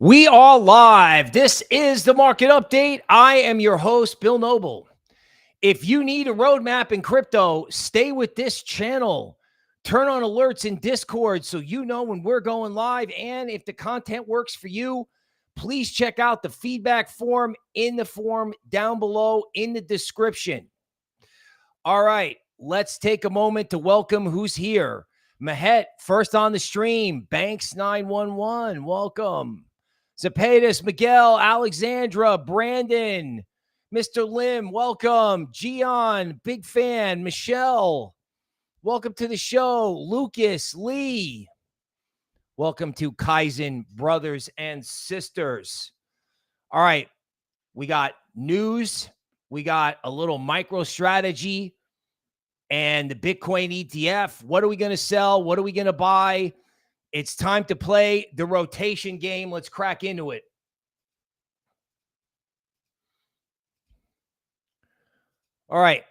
We are live. This is the market update. I am your host, Bill Noble. If you need a roadmap in crypto, stay with this channel. Turn on alerts in Discord so you know when we're going live. And if the content works for you, please check out the feedback form in the form down below in the description. All right, let's take a moment to welcome who's here. Mahet, first on the stream. Banks 911, welcome. Zepedas, Miguel, Alexandra, Brandon, Mr. Lim, welcome. Gian, big fan. Michelle, welcome to the show. Lucas, Lee, welcome to Kaizen, brothers and sisters. All right, we got news. We got a little micro strategy and the Bitcoin ETF. What are we going to sell? What are we going to buy? It's time to play the rotation game. Let's crack into it. All right.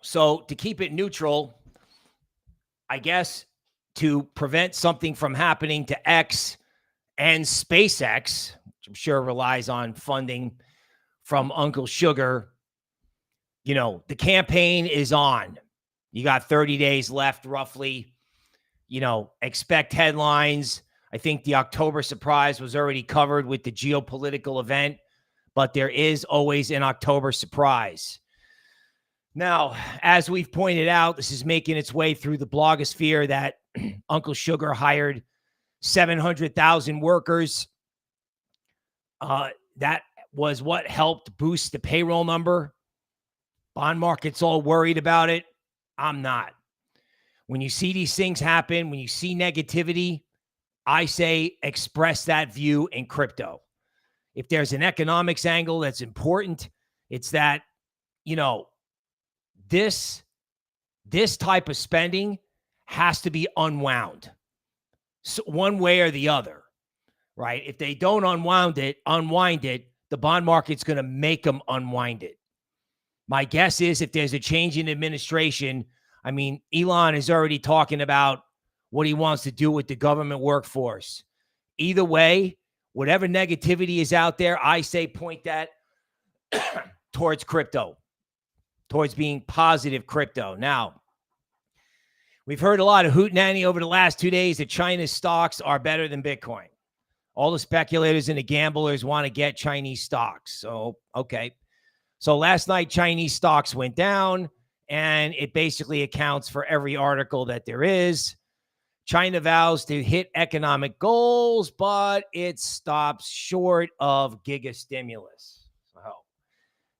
So to keep it neutral, I guess to prevent something from happening to X and SpaceX, which I'm sure relies on funding from Uncle Sugar, you know, the campaign is on. You got 30 days left, roughly. You know, expect headlines. I think the October surprise was already covered with the geopolitical event, but there is always an October surprise. Now, as we've pointed out, this is making its way through the blogosphere that Uncle Sugar hired 700,000 workers. That was what helped boost the payroll number. Bond market's all worried about it. I'm not. When you see these things happen, when you see negativity, I say express that view in crypto. If there's an economics angle that's important, it's that, you know, this type of spending has to be unwound. So one way or the other, right? If they don't unwind it, the bond market's going to make them unwind it. My guess is if there's a change in administration, I mean, Elon is already talking about what he wants to do with the government workforce. Either way, whatever negativity is out there, I say point that towards crypto, towards being positive crypto. Now, we've heard a lot of hootenanny over the last 2 days that China's stocks are better than Bitcoin. All the speculators and the gamblers want to get Chinese stocks. So, okay. So last night, Chinese stocks went down, and it basically accounts for every article that there is. China vows to hit economic goals, but it stops short of giga stimulus. So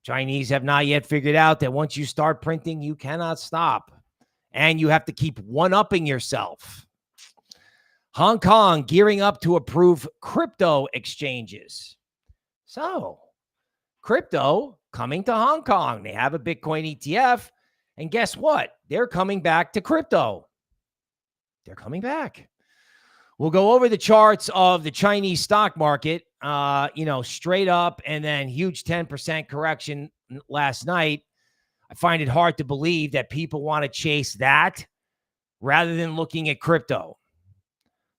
Chinese have not yet figured out that once you start printing, you cannot stop. And you have to keep one-upping yourself. Hong Kong gearing up to approve crypto exchanges. So, crypto coming to Hong Kong. They have a Bitcoin ETF. And guess what? They're coming back to crypto. They're coming back. We'll go over the charts of the Chinese stock market, straight up, and then huge 10% correction last night. I find it hard to believe that people want to chase that rather than looking at crypto.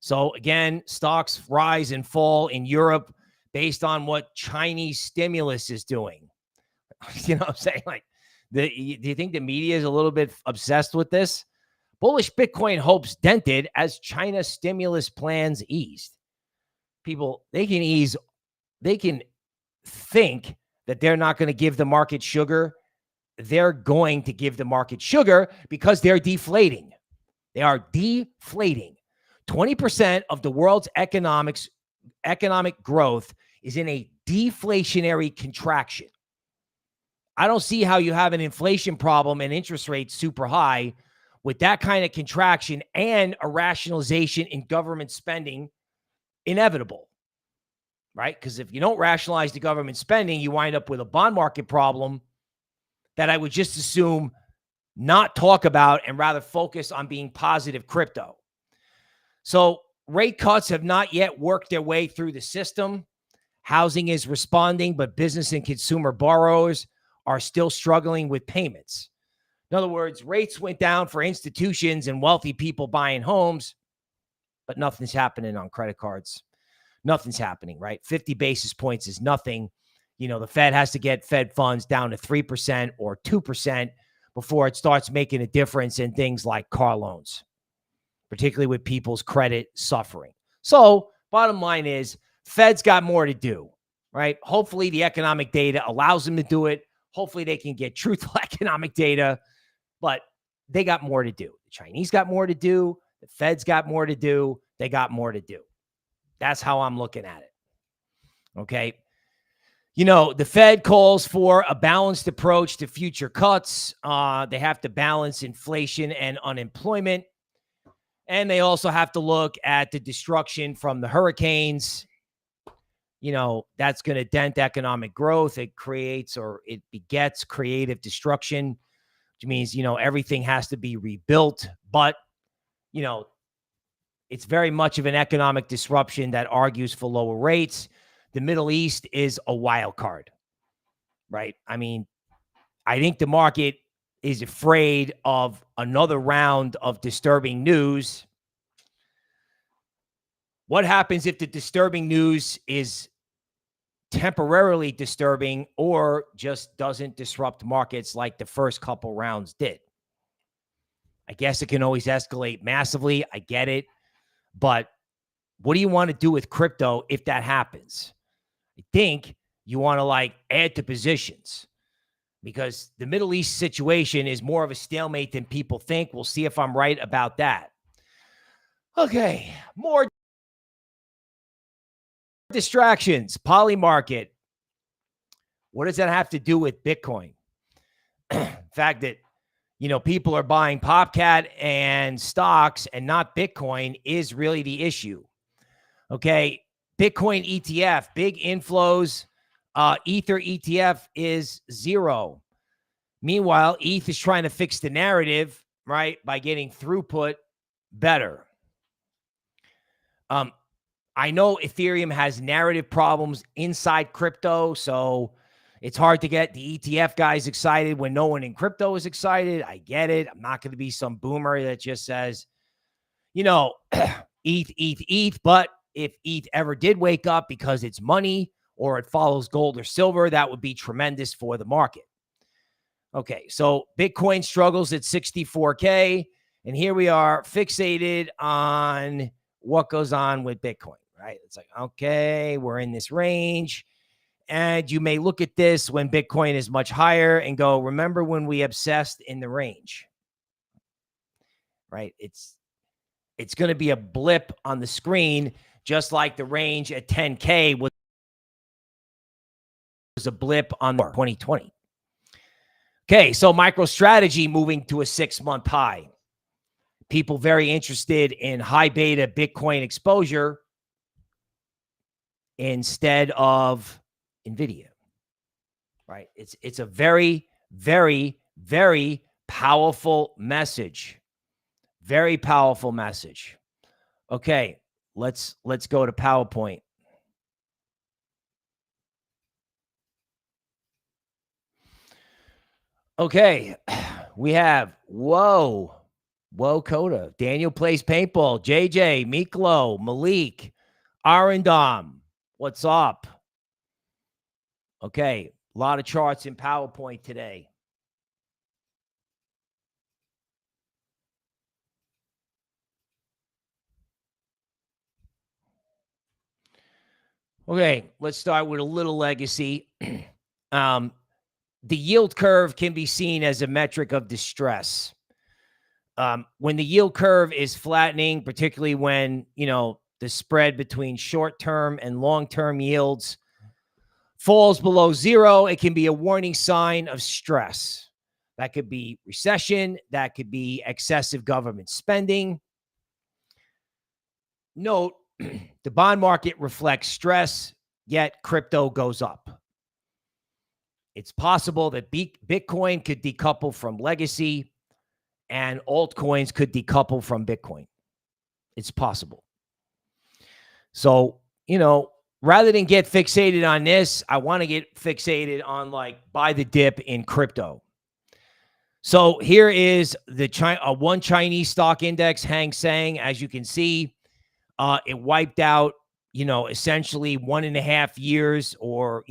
So again, stocks rise and fall in Europe based on what Chinese stimulus is doing. You know what I'm saying? Like, do you think the media is a little bit obsessed with this? Bullish Bitcoin hopes dented as China stimulus plans eased. People, they can think that they're not going to give the market sugar. They're going to give the market sugar because they're deflating. They are deflating. 20% of the world's economic growth is in a deflationary contraction. I don't see how you have an inflation problem and interest rates super high with that kind of contraction and a rationalization in government spending inevitable, right? Because if you don't rationalize the government spending, you wind up with a bond market problem that I would just assume not talk about and rather focus on being positive crypto. So rate cuts have not yet worked their way through the system. Housing is responding, but business and consumer borrowers are still struggling with payments. In other words, rates went down for institutions and wealthy people buying homes, but nothing's happening on credit cards. Nothing's happening, right? 50 basis points is nothing. The Fed has to get Fed funds down to 3% or 2% before it starts making a difference in things like car loans, particularly with people's credit suffering. So bottom line is Fed's got more to do, right? Hopefully the economic data allows them to do it. Hopefully they can get truthful economic data, but they got more to do. The Chinese got more to do. The Fed's got more to do. They got more to do. That's how I'm looking at it. Okay. The Fed calls for a balanced approach to future cuts. They have to balance inflation and unemployment. And they also have to look at the destruction from the hurricanes. That's going to dent economic growth. It creates or it begets creative destruction, which means, everything has to be rebuilt. But, it's very much of an economic disruption that argues for lower rates. The Middle East is a wild card, right? I mean, I think the market is afraid of another round of disturbing news. What happens if the disturbing news is temporarily disturbing or just doesn't disrupt markets like the first couple rounds did? I guess it can always escalate massively. I get it. But what do you want to do with crypto if that happens? I think you want to add to positions because the Middle East situation is more of a stalemate than people think. We'll see if I'm right about that. Okay, more distractions. Poly market. What does that have to do with Bitcoin? The fact that, people are buying PopCat and stocks and not Bitcoin is really the issue. Okay. Bitcoin ETF, big inflows. Ether ETF is 0. Meanwhile, ETH is trying to fix the narrative, right, by getting throughput better. I know Ethereum has narrative problems inside crypto, so it's hard to get the ETF guys excited when no one in crypto is excited. I get it. I'm not going to be some boomer that just says, ETH. But if ETH ever did wake up because it's money or it follows gold or silver, that would be tremendous for the market. Okay, so Bitcoin struggles at 64K, and here we are fixated on what goes on with Bitcoin, right? It's like, okay, we're in this range. And you may look at this when Bitcoin is much higher and go, remember when we obsessed in the range, right? It's going to be a blip on the screen, just like the range at 10K was a blip on 2020. Okay, so MicroStrategy moving to a 6-month high. People very interested in high beta Bitcoin exposure instead of NVIDIA, right? It's a very, very, very powerful message. Very powerful message. Okay, let's go to PowerPoint. Okay, we have, whoa, Coda, Daniel Plays Paintball, JJ, Miklo, Malik, Arendam, what's up? Okay, a lot of charts in PowerPoint today. Okay, let's start with a little legacy. The yield curve can be seen as a metric of distress. When the yield curve is flattening, particularly when, the spread between short-term and long-term yields falls below 0, it can be a warning sign of stress. That could be recession. That could be excessive government spending. Note, the bond market reflects stress, yet crypto goes up. It's possible that Bitcoin could decouple from legacy and altcoins could decouple from Bitcoin. It's possible. So, rather than get fixated on this, I want to get fixated on buy the dip in crypto. So here is the one Chinese stock index, Hang Seng. As you can see, it wiped out essentially 1.5 years or,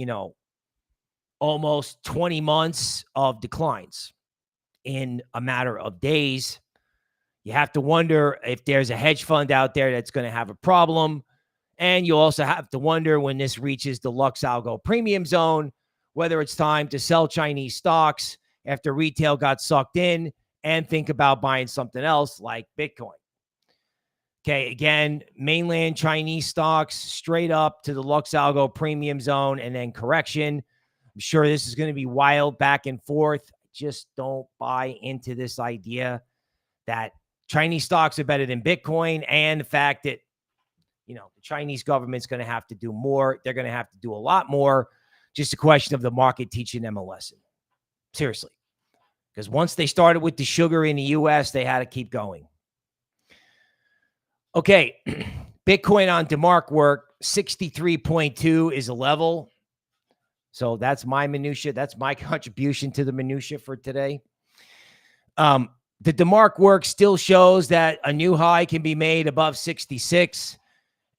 almost 20 months of declines in a matter of days. You have to wonder if there's a hedge fund out there that's going to have a problem. And you also have to wonder when this reaches the Lux Algo premium zone, whether it's time to sell Chinese stocks after retail got sucked in and think about buying something else like Bitcoin. Okay, again, mainland Chinese stocks straight up to the Lux Algo premium zone and then correction. I'm sure this is going to be wild back and forth. Just don't buy into this idea that Chinese stocks are better than Bitcoin and the fact that, the Chinese government's going to have to do more. They're going to have to do a lot more. Just a question of the market teaching them a lesson. Seriously. Because once they started with the sugar in the U.S., they had to keep going. Okay, Bitcoin on DeMark work, 63.2 is a level. So that's my minutia. That's my contribution to the minutia for today. The DeMark work still shows that a new high can be made above 66.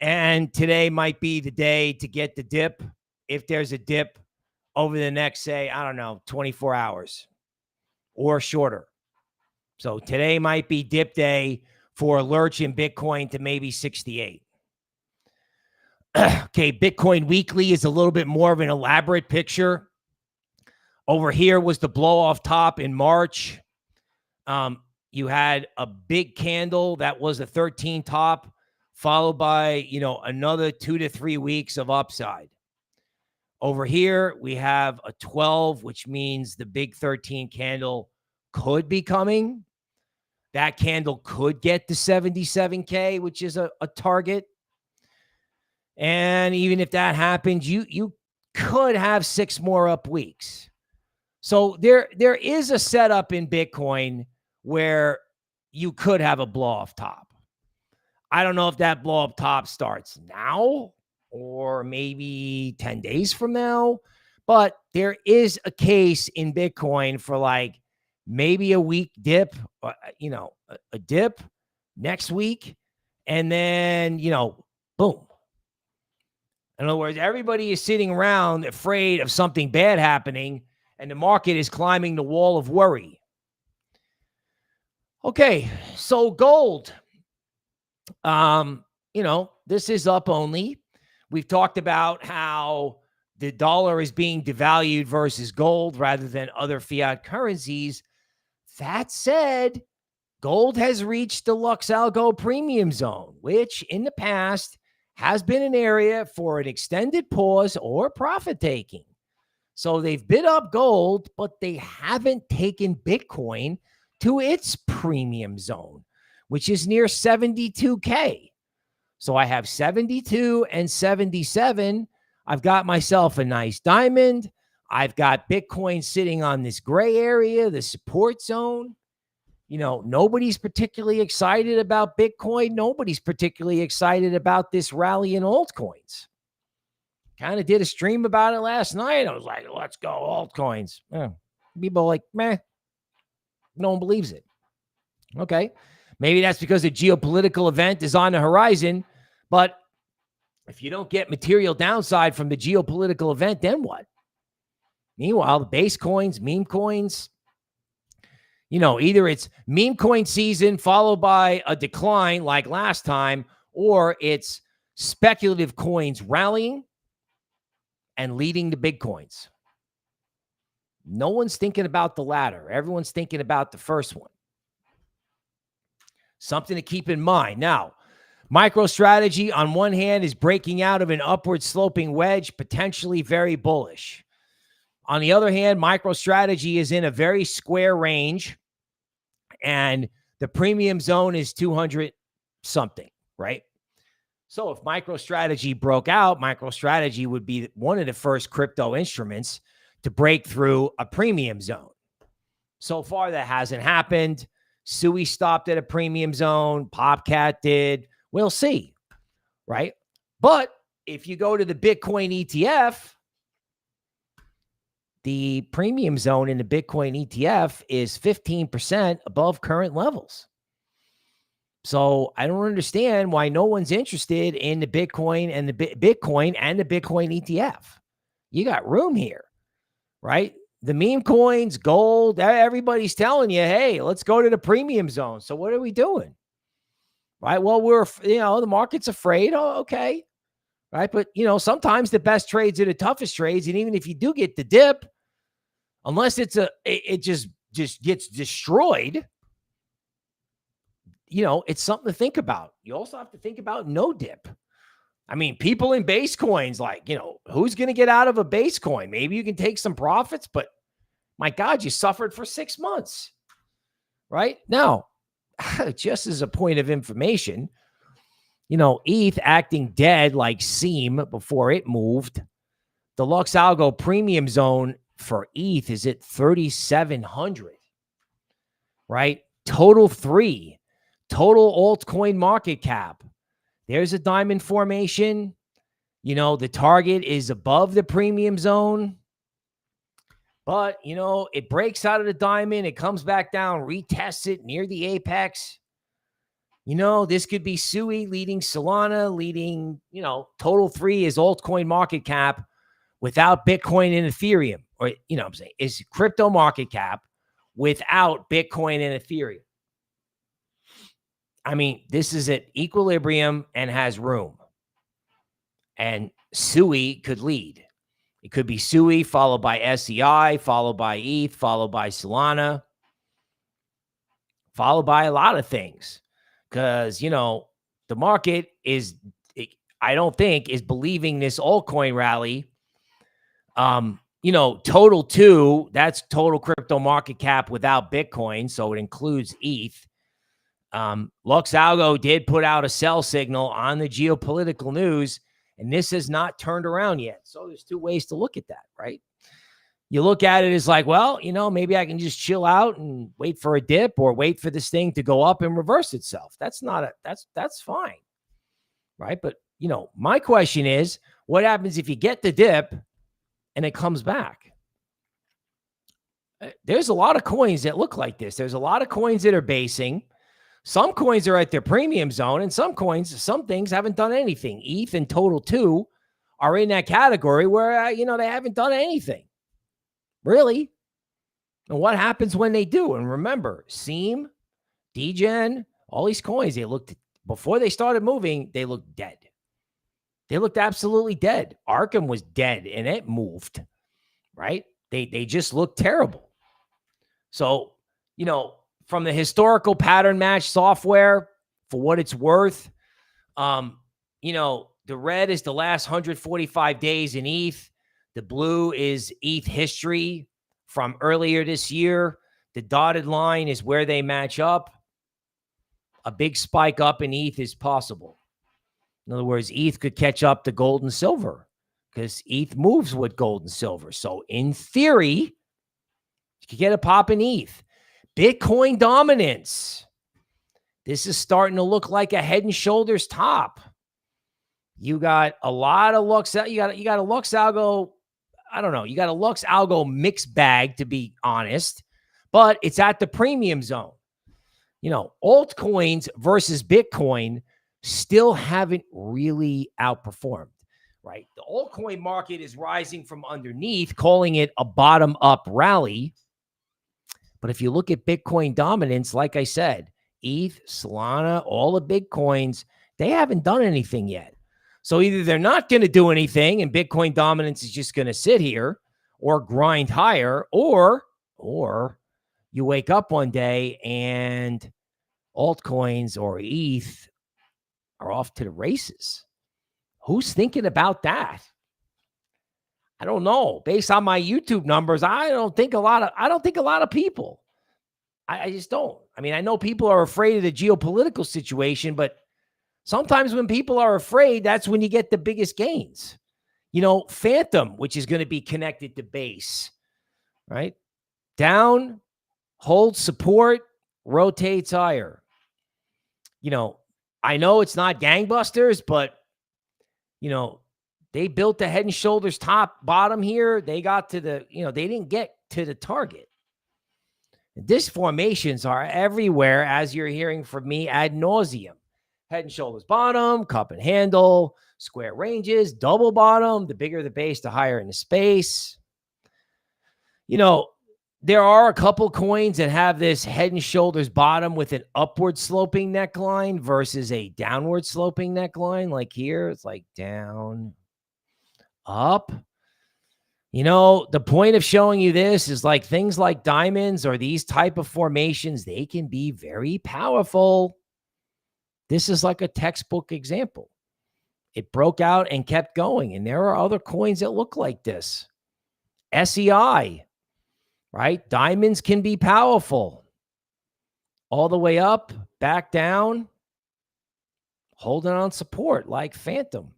And today might be the day to get the dip. If there's a dip over the next, say, 24 hours or shorter. So today might be dip day for a lurch in Bitcoin to maybe 68. Okay, Bitcoin weekly is a little bit more of an elaborate picture. Over here was the blow off top in March. You had a big candle that was a 13 top, followed by, another 2 to 3 weeks of upside. Over here, we have a 12, which means the big 13 candle could be coming. That candle could get to 77K, which is a target. And even if that happens, you could have 6 more up weeks. So there is a setup in Bitcoin where you could have a blow off top. I don't know if that blow up top starts now or maybe 10 days from now, but there is a case in Bitcoin for like maybe a week dip, a dip next week, and then, boom. In other words, everybody is sitting around afraid of something bad happening, and the market is climbing the wall of worry. Okay, so gold. This is up only. We've talked about how the dollar is being devalued versus gold rather than other fiat currencies. That said, gold has reached the Lux Algo premium zone, which in the past has been an area for an extended pause or profit taking. So they've bid up gold, but they haven't taken Bitcoin to its premium zone, which is near 72K. So I have 72 and 77. I've got myself a nice diamond. I've got Bitcoin sitting on this gray area, the support zone. Nobody's particularly excited about Bitcoin. Nobody's particularly excited about this rally in altcoins. Kind of did a stream about it last night. I was like, let's go altcoins. People are like, meh. No one believes it. Okay. Maybe that's because a geopolitical event is on the horizon. But if you don't get material downside from the geopolitical event, then what? Meanwhile, the base coins, meme coins, either it's meme coin season followed by a decline like last time, or it's speculative coins rallying and leading the big coins. No one's thinking about the latter. Everyone's thinking about the first one. Something to keep in mind. Now, MicroStrategy on one hand is breaking out of an upward sloping wedge, potentially very bullish. On the other hand, MicroStrategy is in a very square range, and the premium zone is 200 something, right? So if MicroStrategy broke out, MicroStrategy would be one of the first crypto instruments to break through a premium zone. So far, that hasn't happened. Sui stopped at a premium zone. Popcat did. We'll see, right? But if you go to the Bitcoin ETF, the premium zone in the Bitcoin ETF is 15% above current levels. So I don't understand why no one's interested in the Bitcoin and the Bitcoin ETF. You got room here, right? The meme coins, gold, everybody's telling you, hey, let's go to the premium zone. So what are we doing? Right? Well, the market's afraid. Oh, okay. Right. But, sometimes the best trades are the toughest trades. And even if you do get the dip, unless it just gets destroyed, it's something to think about. You also have to think about no dip. I mean, people in base coins, like, who's going to get out of a base coin? Maybe you can take some profits, but my God, you suffered for 6 months, right? Now, just as a point of information, ETH acting dead like SEAM before it moved. The Lux Algo premium zone for ETH is at 3,700, right? Total altcoin market cap. There's a diamond formation. The target is above the premium zone. But, it breaks out of the diamond. It comes back down, retests it near the apex. This could be Sui leading Solana, leading, total 3 is altcoin market cap without Bitcoin and Ethereum. Or, I'm saying is crypto market cap without Bitcoin and Ethereum. I mean, this is at equilibrium and has room. And Sui could lead. It could be Sui followed by SEI, followed by ETH, followed by Solana, followed by a lot of things. Because, the market I don't think is believing this altcoin rally. Total 2, that's total crypto market cap without Bitcoin. So it includes ETH. Lux Algo did put out a sell signal on the geopolitical news, and this has not turned around yet. So there's 2 ways to look at that, right? You look at it as like, well, maybe I can just chill out and wait for a dip or wait for this thing to go up and reverse itself. That's fine. Right. But, my question is, what happens if you get the dip and it comes back? There's a lot of coins that look like this. There's a lot of coins that are basing. Some coins are at their premium zone, and some things haven't done anything. ETH and Total 2 are in that category where, they haven't done anything. Really? And what happens when they do? And remember, SEAM, DGen, all these coins, before they started moving, they looked dead. They looked absolutely dead. Arkham was dead and it moved, right? They just looked terrible. So, from the historical pattern match software, for what it's worth, the red is the last 145 days in ETH. The blue is ETH history from earlier this year. The dotted line is where they match up. A big spike up in ETH is possible. In other words, ETH could catch up to gold and silver because ETH moves with gold and silver. So in theory, you could get a pop in ETH. Bitcoin dominance. This is starting to look like a head and shoulders top. You got a lot of Lux. You got a Lux Algo. I don't know. You got a Lux Algo mixed bag, to be honest, but it's at the premium zone. Altcoins versus Bitcoin still haven't really outperformed, right? The altcoin market is rising from underneath, calling it a bottom-up rally. But if you look at Bitcoin dominance, like I said, ETH, Solana, all the big coins, they haven't done anything yet. So either they're not going to do anything and Bitcoin dominance is just going to sit here or grind higher, or you wake up one day and altcoins or ETH are off to the races. Who's thinking about that? I don't know. Based on my YouTube numbers, I don't think a lot of people. I just don't. I mean, I know people are afraid of the geopolitical situation, but sometimes when people are afraid, that's when you get the biggest gains. Phantom, which is going to be connected to base, right? Down, holds support, rotates higher. I know it's not gangbusters, but, they built the head and shoulders top bottom here. They got to they didn't get to the target. Disc formations are everywhere, as you're hearing from me ad nauseum. Head and shoulders bottom, cup and handle, square ranges, double bottom. The bigger the base, the higher in the space. There are a couple coins that have this head and shoulders bottom with an upward sloping neckline versus a downward sloping neckline. Like here, it's like down, up. The point of showing you this is like things like diamonds or these type of formations, they can be very powerful. This is like a textbook example. It broke out and kept going. And there are other coins that look like this. SEI, right? Diamonds can be powerful. All the way up, back down, holding on support like Phantom.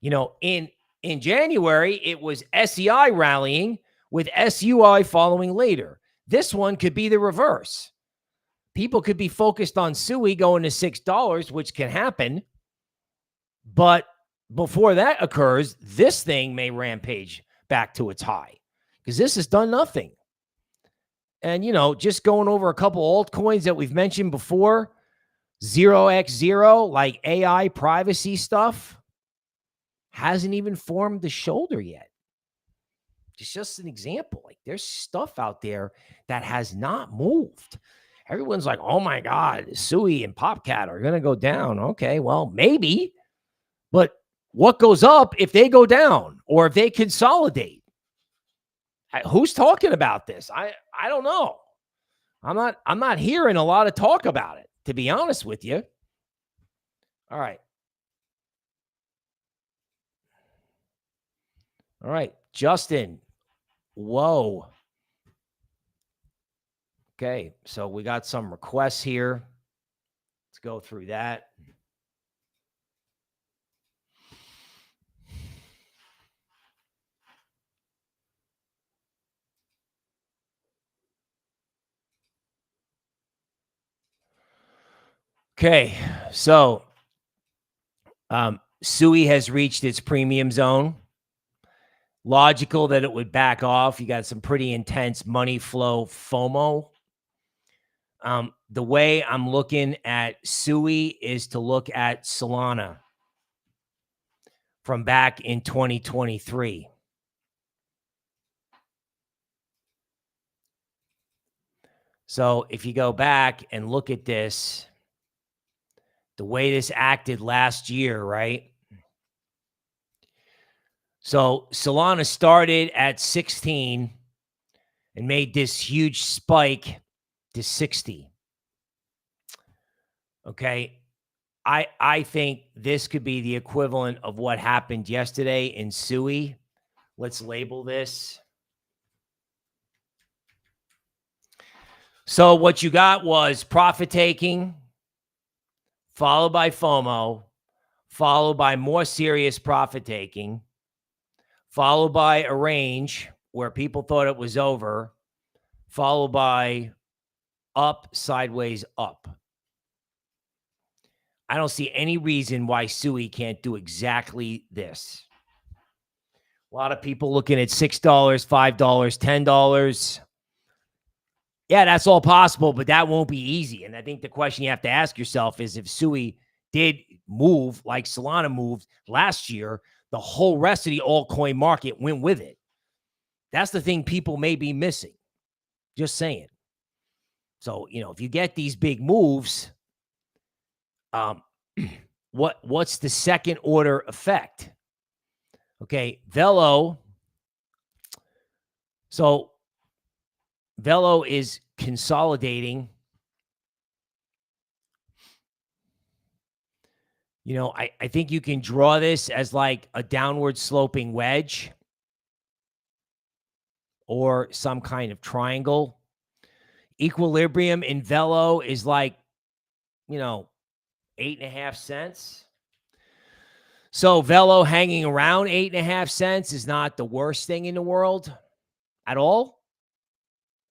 In January, it was SEI rallying with SUI following later. This one could be the reverse. People could be focused on SUI going to $6, which can happen. But before that occurs, this thing may rampage back to its high because this has done nothing. And, just going over a couple altcoins that we've mentioned before, 0x0, like AI privacy stuff, hasn't even formed the shoulder yet. It's just an example. Like there's stuff out there that has not moved. Everyone's like, oh my God, SUI and PopCat are going to go down. Okay, well, maybe. But what goes up if they go down or if they consolidate? Who's talking about this? I don't know. I'm not hearing a lot of talk about it, to be honest with you. All right. All right, Justin. Whoa. Okay, so we got some requests here. Let's go through that. Okay, so SUI has reached its premium zone. Logical that it would back off. You got some pretty intense money flow FOMO. The way I'm looking at SUI is to look at Solana from back in 2023. So if you go back and look at this, the way this acted last year, right? So Solana started at 16 and made this huge spike to 60. Okay. I think this could be the equivalent of what happened yesterday in SUI. Let's label this. So what you got was profit taking, followed by FOMO, followed by more serious profit taking, followed by a range where people thought it was over, followed by up, sideways, up. I don't see any reason why SUI can't do exactly this. A lot of people looking at $6, $5, $10. Yeah, that's all possible, but that won't be easy. And I think the question you have to ask yourself is if SUI did move like Solana moved last year, the whole rest of the altcoin market went with it. That's the thing people may be missing. Just saying. So, if you get these big moves, what's the second order effect? Okay, Velo. So Velo is consolidating. I think you can draw this as like a downward sloping wedge or some kind of triangle. Equilibrium in Velo is like, 8.5 cents. So Velo hanging around 8.5 cents is not the worst thing in the world at all.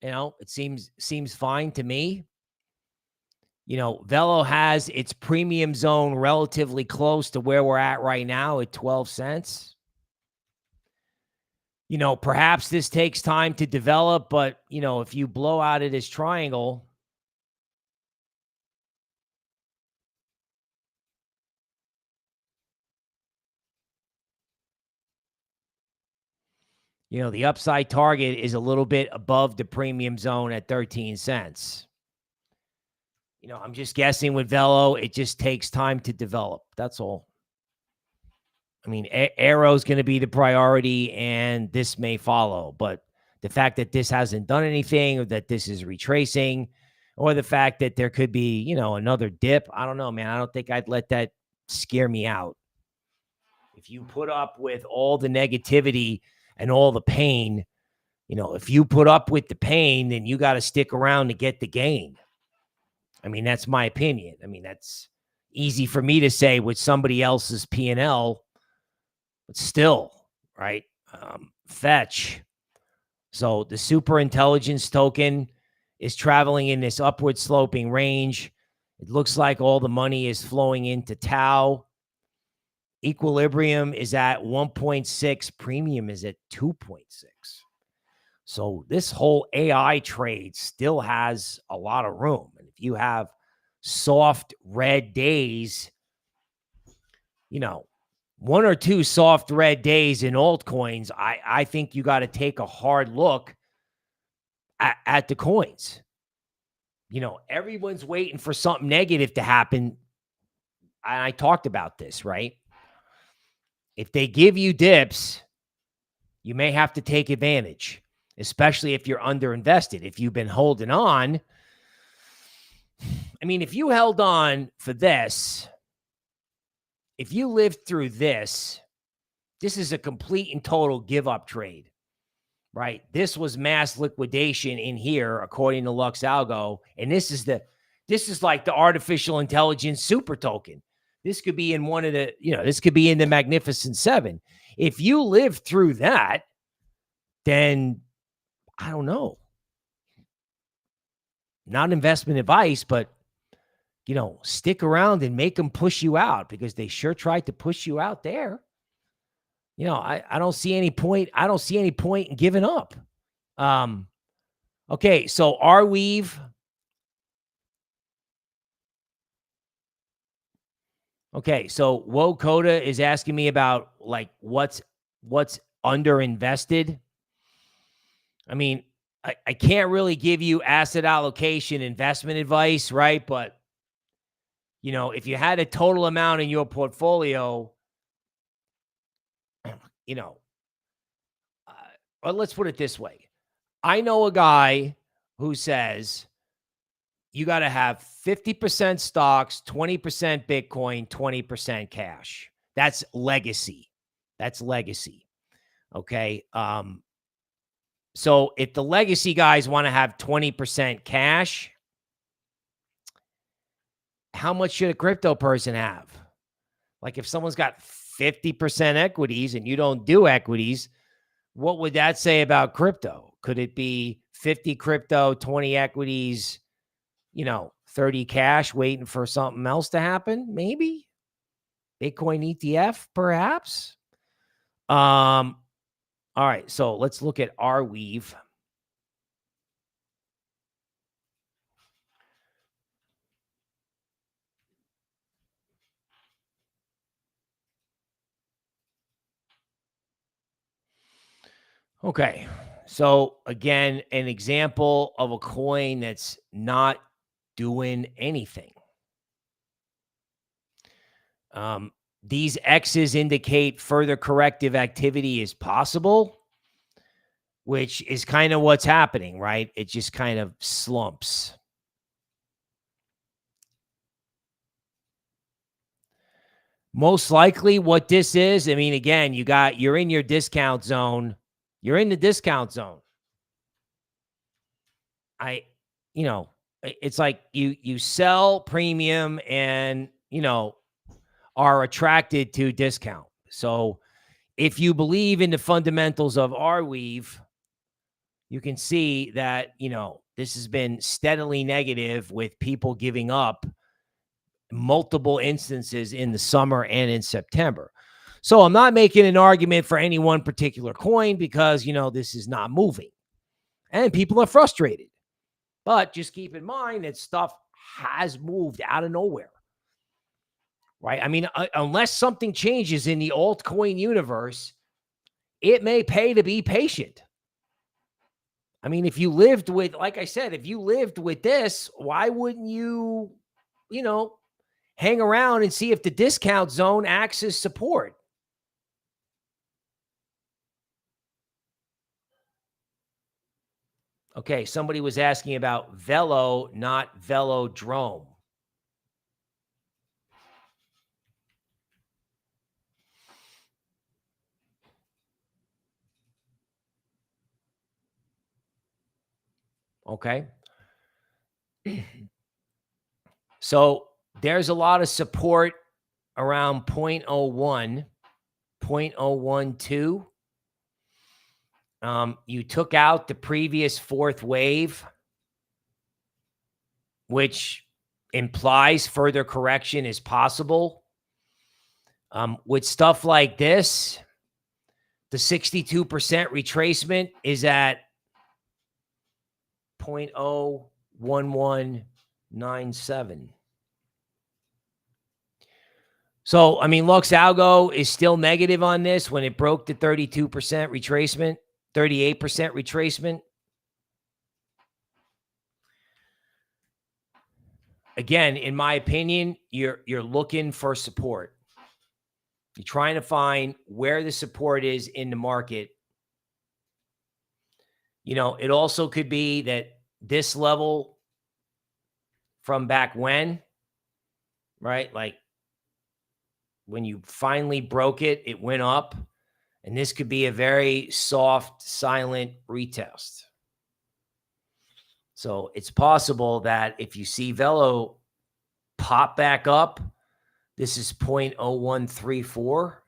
It seems fine to me. Velo has its premium zone relatively close to where we're at right now at 12 cents. Perhaps this takes time to develop, but, if you blow out of this triangle, the upside target is a little bit above the premium zone at 13 cents. I'm just guessing with Velo, it just takes time to develop. That's all. I mean, Arrow is going to be the priority, and this may follow. But the fact that this hasn't done anything, or that this is retracing, or the fact that there could be, another dip, I don't know, man. I don't think I'd let that scare me out. If you put up with all the negativity and all the pain, if you put up with the pain, then you got to stick around to get the gain. I mean, that's my opinion. I mean, that's easy for me to say with somebody else's P&L, but still, right? Fetch. So the super intelligence token is traveling in this upward sloping range. It looks like all the money is flowing into Tau. Equilibrium is at 1.6. Premium is at 2.6. So this whole AI trade still has a lot of room. And if you have soft red days, one or two soft red days in altcoins, I think you got to take a hard look at the coins. Everyone's waiting for something negative to happen. And I talked about this, right? If they give you dips, you may have to take advantage, especially if you're underinvested. If you've been holding on, I mean, if you held on for this, if you lived through this, this is a complete and total give up trade, right? This was mass liquidation in here, according to Lux Algo. And this is like the artificial intelligence super token. This could be in one of the, this could be in the Magnificent Seven. If you live through that, then I don't know. Not investment advice, but, stick around and make them push you out, because they sure tried to push you out there. I don't see any point. I don't see any point in giving up. Okay. So Arweave. Okay. So Wokoda is asking me about like what's underinvested. I mean, I can't really give you asset allocation investment advice, right? But, if you had a total amount in your portfolio, well, let's put it this way. I know a guy who says you got to have 50% stocks, 20% Bitcoin, 20% cash. That's legacy. Okay. So if the legacy guys want to have 20% cash, how much should a crypto person have? Like if someone's got 50% equities and you don't do equities, what would that say about crypto? Could it be 50 crypto, 20 equities, 30 cash waiting for something else to happen? Maybe. Bitcoin ETF, perhaps. All right, so let's look at Arweave. Okay, so again, an example of a coin that's not doing anything. These X's indicate further corrective activity is possible, which is kind of what's happening, right? It just kind of slumps. Most likely what this is, I mean, again, you're in your discount zone. You're in the discount zone. It's like you sell premium and, are attracted to discount. So if you believe in the fundamentals of Arweave, you can see that, this has been steadily negative with people giving up multiple instances in the summer and in September. So I'm not making an argument for any one particular coin because, this is not moving and people are frustrated. But just keep in mind that stuff has moved out of nowhere, right? I mean, unless something changes in the altcoin universe, it may pay to be patient. I mean, if you lived with, like I said, if you lived with this, why wouldn't you, hang around and see if the discount zone acts as support? Okay, somebody was asking about velo, not velodrome. Okay. So there's a lot of support around 0.01, 0.012. You took out the previous fourth wave, which implies further correction is possible. With stuff like this, the 62% retracement is at 0.01197. So, I mean, Lux Algo is still negative on this when it broke the 32% retracement, 38% retracement. Again, in my opinion, you're looking for support. You're trying to find where the support is in the market. It also could be that this level from back when, right? Like when you finally broke it, it went up. And this could be a very soft, silent retest. So it's possible that if you see Velo pop back up, this is 0.0134.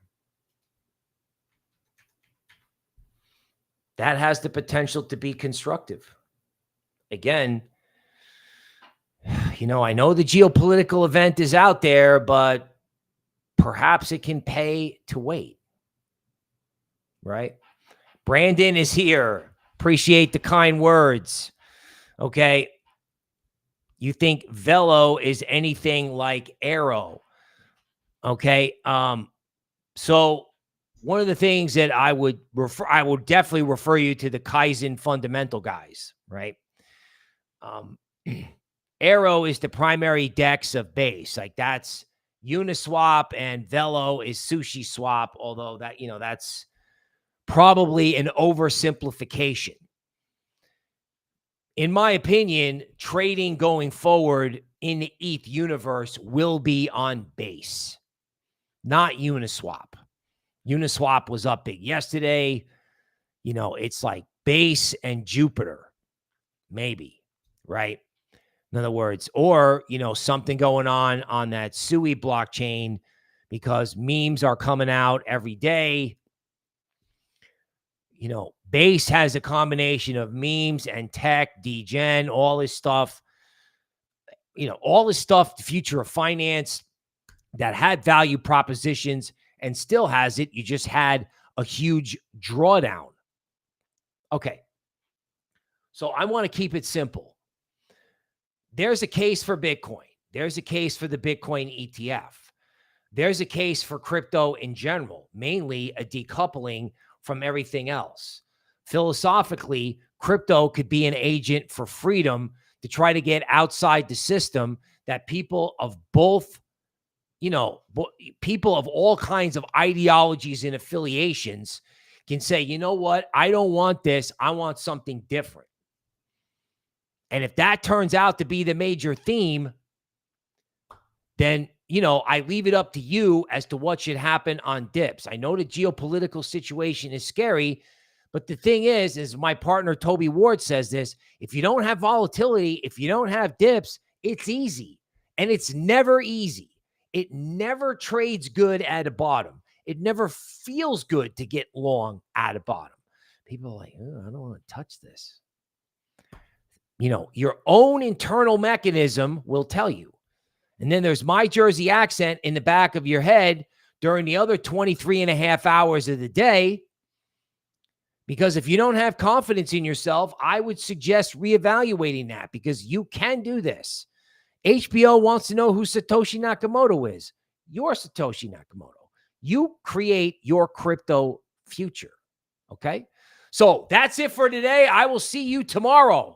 That has the potential to be constructive. Again, I know the geopolitical event is out there, but perhaps it can pay to wait. Right? Brandon is here. Appreciate the kind words. Okay. You think Velo is anything like Arrow. Okay. So one of the things that I would definitely refer you to the Kaizen fundamental guys, right? Arrow is the primary DEX of base. Like that's Uniswap, and Velo is Sushi Swap, although that's probably an oversimplification. In my opinion, trading going forward in the ETH universe will be on base, not Uniswap. Uniswap was up big yesterday. It's like base and Jupiter, maybe, right? In other words, or, something going on that Sui blockchain because memes are coming out every day. Base has a combination of memes and tech, degen, all this stuff. All this stuff, the future of finance that had value propositions and still has it. You just had a huge drawdown. Okay. So I want to keep it simple. There's a case for Bitcoin. There's a case for the Bitcoin ETF. There's a case for crypto in general, mainly a decoupling from everything else. Philosophically, crypto could be an agent for freedom to try to get outside the system that people of both, people of all kinds of ideologies and affiliations can say, you know what? I don't want this. I want something different. And if that turns out to be the major theme, then, I leave it up to you as to what should happen on dips. I know the geopolitical situation is scary, but the thing is my partner Toby Ward says this, if you don't have volatility, if you don't have dips, it's easy. And it's never easy. It never trades good at a bottom. It never feels good to get long at a bottom. People are like, oh, I don't want to touch this. Your own internal mechanism will tell you. And then there's my Jersey accent in the back of your head during the other 23 and a half hours of the day. Because if you don't have confidence in yourself, I would suggest reevaluating that, because you can do this. HBO wants to know who Satoshi Nakamoto is. You're Satoshi Nakamoto. You create your crypto future. Okay? So that's it for today. I will see you tomorrow.